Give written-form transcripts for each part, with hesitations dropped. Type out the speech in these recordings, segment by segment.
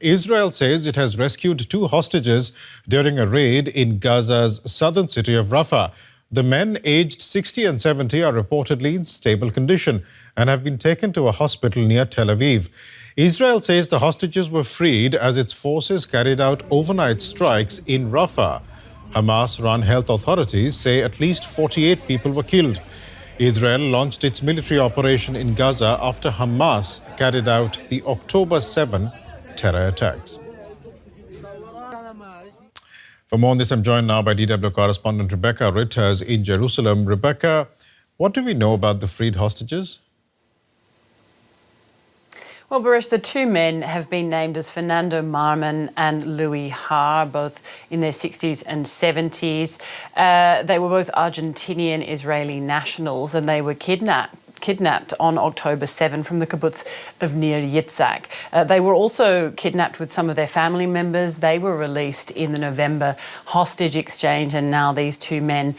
Israel says it has rescued 2 hostages during a raid in Gaza's southern city of Rafah. The men, aged 60 and 70, are reportedly in stable condition and have been taken to a hospital near Tel Aviv. Israel says the hostages were freed as its forces carried out overnight strikes in Rafah. Hamas-run health authorities say at least 48 people were killed. Israel launched its military operation in Gaza after Hamas carried out the October 7 terror attacks. For more on this, I'm joined now by DW correspondent Rebecca Ritters in Jerusalem. Rebecca, what do we know about the freed hostages? Well, Barish, the 2 men have been named as Fernando Marman and Louis Har, both in their 60s and 70s. They were both Argentinian Israeli nationals, and they were kidnapped on October 7 from the kibbutz of Nir Yitzhak. They were also kidnapped with some of their family members. They were released in the November hostage exchange, and now these 2 men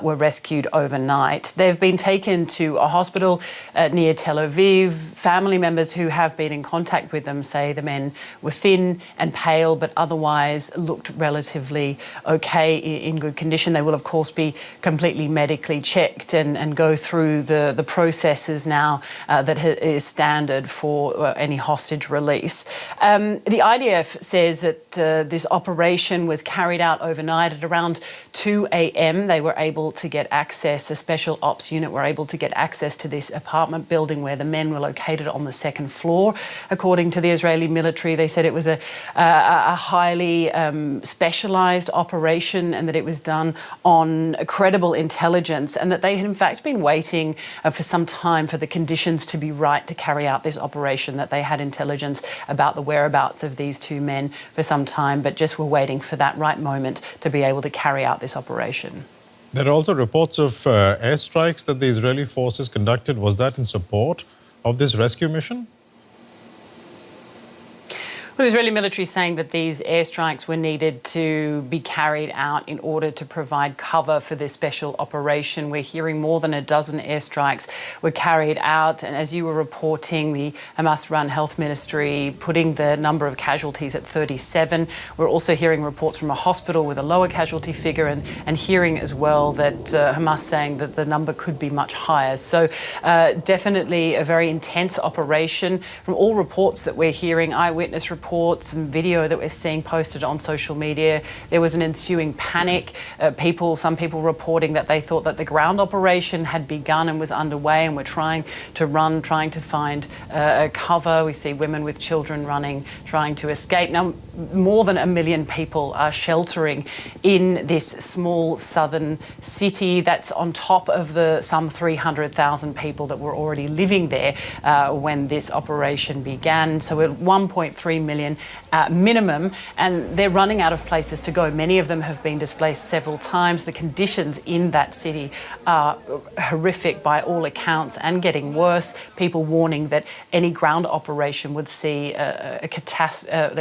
were rescued overnight. They've been taken to a hospital near Tel Aviv. Family members who have been in contact with them say the men were thin and pale, but otherwise looked relatively okay, in good condition. They will, of course, be completely medically checked and go through the processes now that is standard for any hostage release. The IDF says that this operation was carried out overnight at around 2 a.m. They were able to get access, a special ops unit were able to get access to this apartment building where the men were located on the 2nd floor. According to the Israeli military, they said it was a highly specialized operation and that it was done on credible intelligence, and that they had in fact been waiting for some time for the conditions to be right to carry out this operation, that they had intelligence about the whereabouts of these 2 men for some time, but just were waiting for that right moment to be able to carry out this operation. There are also reports of airstrikes that the Israeli forces conducted. Was that in support of this rescue mission? Well, the Israeli military is saying that these airstrikes were needed to be carried out in order to provide cover for this special operation. We're hearing more than a dozen airstrikes were carried out. And as you were reporting, the Hamas-run health ministry putting the number of casualties at 37. We're also hearing reports from a hospital with a lower casualty figure, and hearing as well that Hamas saying that the number could be much higher. So definitely a very intense operation. From all reports that we're hearing, eyewitness reports and video that we're seeing posted on social media, there was an ensuing panic. Some people reporting that they thought that the ground operation had begun and was underway and were trying to find cover. We see women with children running, trying to escape. Now, more than 1 million people are sheltering in this small southern city. That's on top of the some 300,000 people that were already living there when this operation began. So at 1.3 million minimum, and they're running out of places to go. Many of them have been displaced several times. The conditions in that city are horrific by all accounts and getting worse. People warning that any ground operation would see a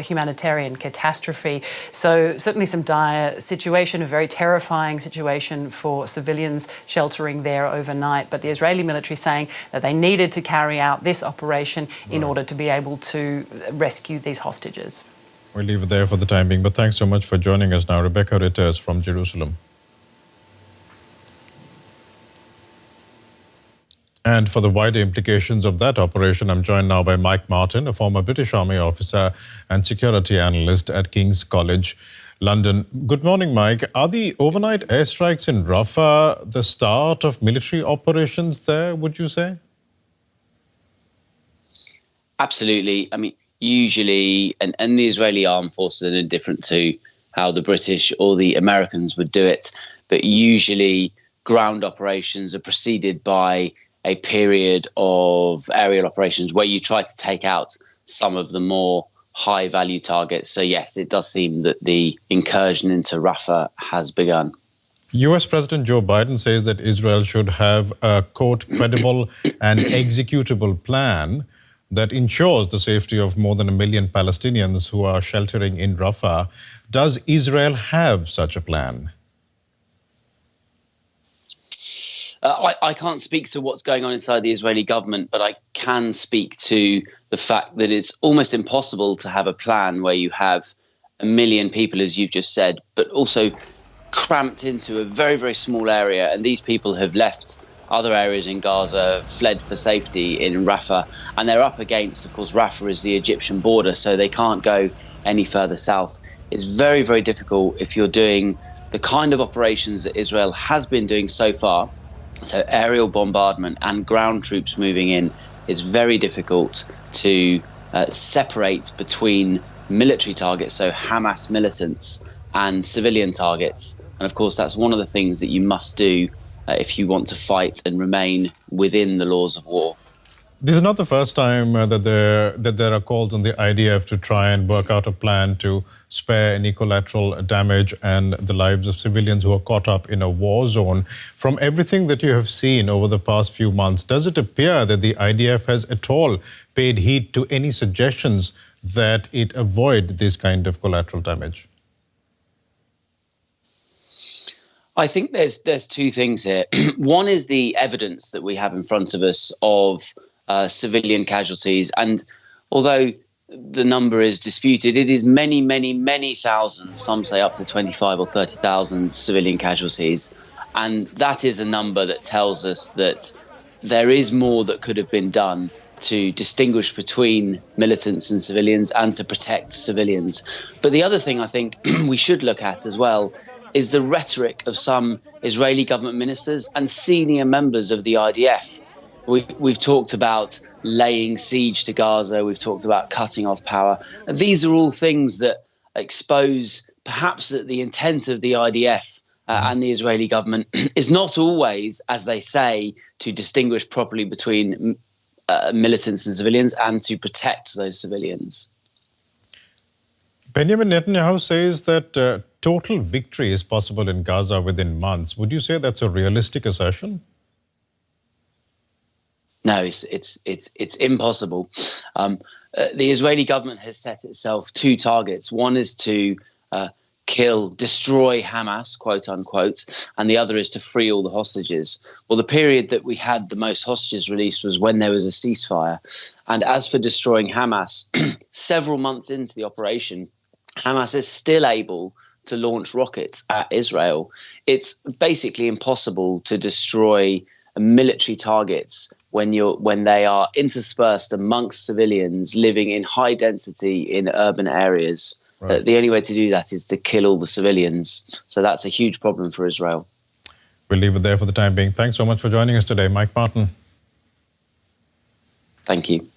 humanitarian catastrophe. So certainly some dire situation, a very terrifying situation for civilians sheltering there overnight. But the Israeli military saying that they needed to carry out this operation in order to be able to rescue these hostages. We'll leave it there for the time being, but thanks so much for joining us now. Rebecca Ritters from Jerusalem. And for the wider implications of that operation, I'm joined now by Mike Martin, a former British Army officer and security analyst at King's College, London. Good morning, Mike. Are the overnight airstrikes in Rafah the start of military operations there, would you say? Absolutely. I mean, usually, and the Israeli armed forces are indifferent to how the British or the Americans would do it, but usually ground operations are preceded by a period of aerial operations where you try to take out some of the more high-value targets. So yes, it does seem that the incursion into Rafah has begun. US President Joe Biden says that Israel should have a, quote, credible and executable plan that ensures the safety of more than 1 million Palestinians who are sheltering in Rafah. Does Israel have such a plan? I can't speak to what's going on inside the Israeli government, but I can speak to the fact that it's almost impossible to have a plan where you have 1 million people, as you've just said, but also cramped into a very, very small area. And these people have left other areas in Gaza, fled for safety in Rafah, and they're up against, of course, Rafah is the Egyptian border, so they can't go any further south. It's very, very difficult if you're doing the kind of operations that Israel has been doing so far. So aerial bombardment and ground troops moving in is very difficult to separate between military targets, so Hamas militants, and civilian targets. And of course, that's one of the things that you must do if you want to fight and remain within the laws of war. This is not the first time that there are calls on the IDF to try and work out a plan to spare any collateral damage and the lives of civilians who are caught up in a war zone. From everything that you have seen over the past few months, does it appear that the IDF has at all paid heed to any suggestions that it avoid this kind of collateral damage? I think there's two things here. One is the evidence that we have in front of us of civilian casualties. And although the number is disputed, it is many, many, many thousands. Some say up to 25 or 30,000 civilian casualties. And that is a number that tells us that there is more that could have been done to distinguish between militants and civilians and to protect civilians. But the other thing I think we should look at as well is the rhetoric of some Israeli government ministers and senior members of the IDF. We've talked about laying siege to Gaza. We've talked about cutting off power. And these are all things that expose perhaps that the intent of the IDF and the Israeli government is not always, as they say, to distinguish properly between militants and civilians and to protect those civilians. Benjamin Netanyahu says that total victory is possible in Gaza within months. Would you say that's a realistic assertion? No, it's impossible. The Israeli government has set itself two targets. One is to destroy Hamas, quote unquote, and the other is to free all the hostages. Well, the period that we had the most hostages released was when there was a ceasefire. And as for destroying Hamas, several months into the operation, Hamas is still able to launch rockets at Israel. It's basically impossible to destroy military targets when they are interspersed amongst civilians living in high density in urban areas. Right. The only way to do that is to kill all the civilians. So that's a huge problem for Israel. We'll leave it there for the time being. Thanks so much for joining us today, Mike Martin. Thank you.